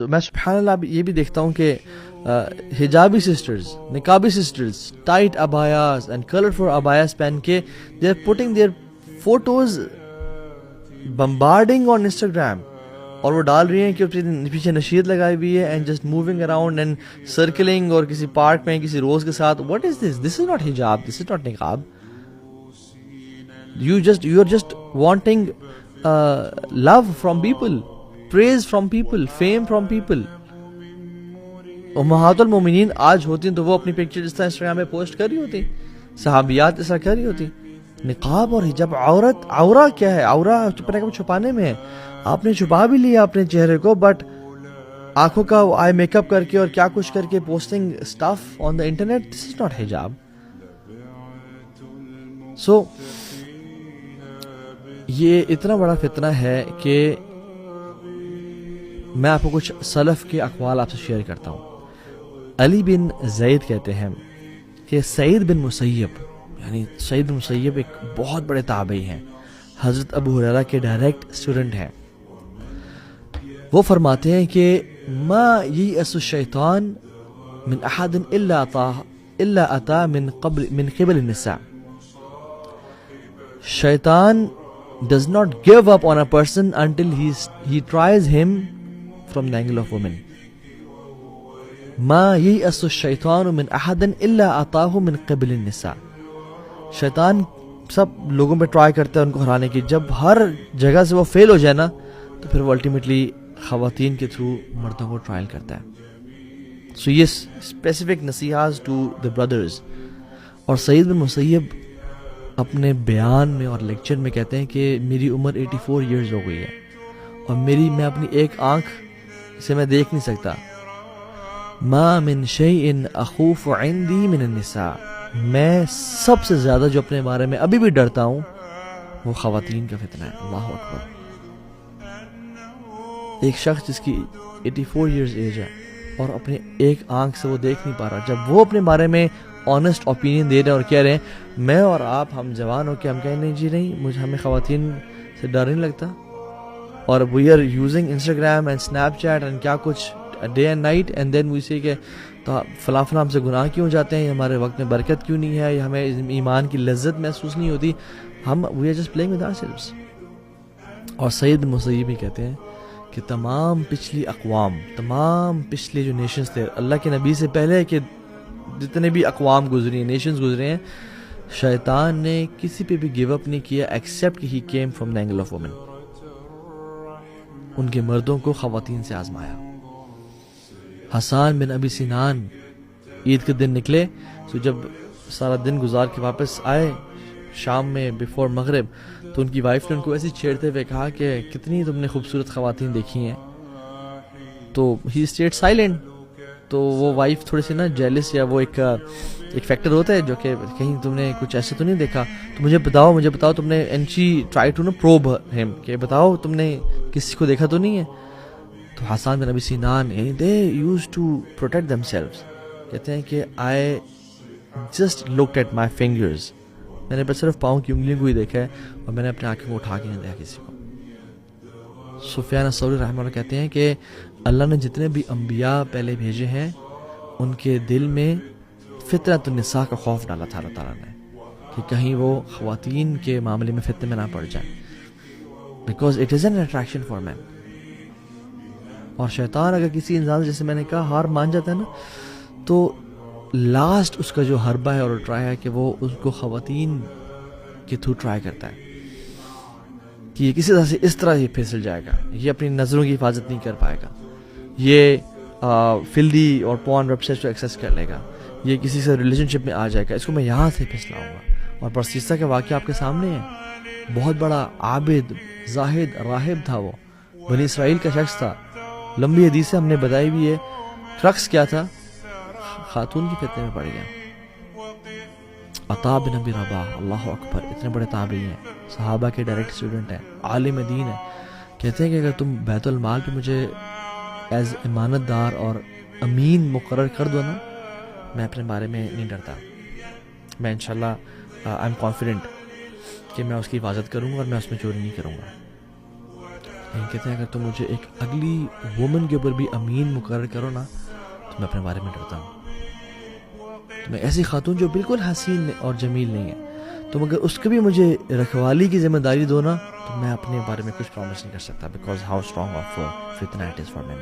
میں سبحان اللہ یہ بھی دیکھتا ہوں کہ حجابی سسٹرز، نقابی سسٹرز ٹائٹ ابایاز اینڈ کلرفل ابایاز پہن کے they are putting their photos bombarding on Instagram, اور وہ ڈال رہی ہیں کہ پیچھے نشید لگائی ہوئی ہے and just moving around and سرکلنگ، اور کسی پارک میں کسی روز کے ساتھ. What is this? This is not حجاب، دس از ناٹ نقاب. You are just wanting love from people, praise from people, fame from people. امہات المومنین آج ہوتی ہیں تو وہ اپنی پکچر اس طرح انسٹاگرام پہ پوسٹ کر رہی ہوتی، صحابیات اس طرح کر رہی ہوتی. نقاب اور حجاب، عورہ کیا ہے؟ عورہ چھپانے میں ہے. آپ نے چھپا بھی لیا اپنے چہرے کو، بٹ آنکھوں کا آئی میک اپ کر کے اور کیا کچھ کر کے posting stuff on the internet, this is not حجاب. سو یہ اتنا بڑا فتنہ ہے کہ میں آپ کو کچھ سلف کے اقوال آپ سے شیئر کرتا ہوں. علی بن زید کہتے ہیں کہ سعید بن مسیب، یعنی سعید بن مسیب ایک بہت بڑے تابعی ہیں، حضرت ابو ہریرہ کے ڈائریکٹ اسٹوڈنٹ ہیں. وہ فرماتے ہیں کہ ما یئس الشیطان من احد الا اتا من قبل النساء. شیطان does not give up on a person until he tries him from the angle of women. ما ييأس الشيطان من أحد إلا أتاه من قبل النساء. شیطان سب لوگوں پہ ٹرائی کرتا ہے ان کو ہرانے کی، جب ہر جگہ سے وہ فیل ہو جائے نا تو پھر وہ الٹیمیٹلی خواتین کے تھرو مردوں کو ٹرائل کرتا ہے. سو یہ اسپیسیفک نصیحات ٹو دا بردرز. اور سعید بن مسیب اپنے بیان میں اور لیکچر میں کہتے ہیں کہ میری عمر 84 ایئرز ہو گئی ہے اور میں اپنی ایک آنکھ سے میں دیکھ نہیں سکتا. ما من شیء اخوف عندی من النساء. میں سب سے زیادہ جو اپنے بارے میں ابھی بھی ڈرتا ہوں وہ خواتین کا فتنہ ہے. اللہ اکبر. ایک شخص جس کی 84 ایئرز ایج ہے اور اپنے ایک آنکھ سے وہ دیکھ نہیں پا رہا، جب وہ اپنے بارے میں آنیسٹ اوپینین دے رہے ہیں اور کہہ رہے ہیں میں اور آپ ہم جوان ہو کے ہم کہیں نہیں جی نہیں ہمیں خواتین سے ڈر نہیں لگتا، اور we are using Instagram and Snapchat and کیا کچھ day and night, and then we see کہ تو فلاں ہم سے گناہ کیوں جاتے ہیں، ہمارے وقت میں برکت کیوں نہیں ہے، ہمیں ایمان کی لذت محسوس نہیں ہوتی، ہم we are just playing with our selves. اور سعید مسیب بھی کہتے ہیں کہ تمام پچھلی اقوام، تمام پچھلے جو نیشنز تھے اللہ کے نبی سے پہلے کہ جتنے بھی اقوام گزری ہیں، نیشنز گزرے ہیں، شیطان نے کسی پہ بھی گیو اپ نہیں کیا ایکسیپٹ کہ he came from the angle of women. ان کے مردوں کو خواتین سے آزمایا. حسان بن ابی سنان عید کے دن نکلے، تو جب سارا دن گزار کے واپس آئے شام میں بیفور مغرب، تو ان کی وائف نے ان کو ایسے چھیڑتے ہوئے کہا کہ کتنی تم نے خوبصورت خواتین دیکھی ہیں. تو ہی اسٹیڈ سائلنٹ. تو وہ وائف تھوڑی سی نا جیلس، یا وہ ایک فیکٹر ہوتا ہے جو کہ کہیں تم نے کچھ ایسے تو نہیں دیکھا تو مجھے بتاؤ تم نے. And she try to probe him کہ بتاؤ تم نے کسی کو دیکھا تو نہیں ہے. تو حسان بن ابی سنان they used to protect themselves, کہتے ہیں کہ I just looked at my fingers. میں نے بس صرف پاؤں کی انگلیوں کو ہی دیکھا ہے اور میں نے اپنے آنکھوں کو اٹھا کے نہیں دیکھا کسی کو. سفیان الثوری رحمہ اللہ کہتے ہیں کہ اللہ نے جتنے بھی انبیاء پہلے بھیجے ہیں ان کے دل میں فطرت النساء کا خوف ڈالا تھا اللہ تعالیٰ نے کہ کہیں وہ خواتین کے معاملے میں فتنے میں نہ پڑ جائیں، because it is an attraction for men. اور شیطان اگر کسی انسان جیسے میں نے کہا ہار مان جاتا ہے نا، تو لاسٹ اس کا جو حربہ ہے اور ٹرائی ہے کہ وہ اس کو خواتین کے تھرو ٹرائی کرتا ہے کہ یہ کسی طرح سے اس طرح یہ پھسل جائے گا، یہ اپنی نظروں کی حفاظت نہیں کر پائے گا، یہ فلدی اور پورن ویب سائٹ کو ایکسیس کر لے گا، یہ کسی سے ریلیشن شپ میں آ جائے گا، اس کو میں یہاں سے پھسلاؤں گا. اور پرسیسہ کا واقعہ آپ کے سامنے ہے. بہت بڑا عابد زاہد راہب تھا، وہ بنی اسرائیل کا شخص تھا. لمبی حدیث ہم نے بتائی بھی ہے. رقص کیا تھا؟ خاتون کی فتنے میں پڑ گیا. عطا بن ابی رباح، اللہ اکبر، اتنے بڑے تابعی ہیں، صحابہ کے ڈائریکٹ اسٹوڈنٹ ہیں، عالم دین ہیں. کہتے ہیں کہ اگر تم بیت المال پہ مجھے ایز امانت دار اور امین مقرر کر دو نا، میں اپنے بارے میں نہیں ڈرتا. میں انشاءاللہ آئی ایم کانفیڈنٹ کہ میں اس کی حفاظت کروں گا اور میں اس میں چوری نہیں کروں گا. کہتے ہیں اگر تم مجھے ایک اگلی وومن کے اوپر بھی امین مقرر کرو نا تو میں اپنے بارے میں ڈرتا ہوں. تو میں ایسی خاتون جو بالکل حسین اور جمیل نہیں ہے, تم اگر اس کو بھی مجھے رکھوالی کی ذمہ داری دو نا تو میں اپنے بارے میں کچھ پرومس نہیں کر سکتا, بیکاز ہاؤ اسٹرانگ آف فتنہ اٹ از فار مین.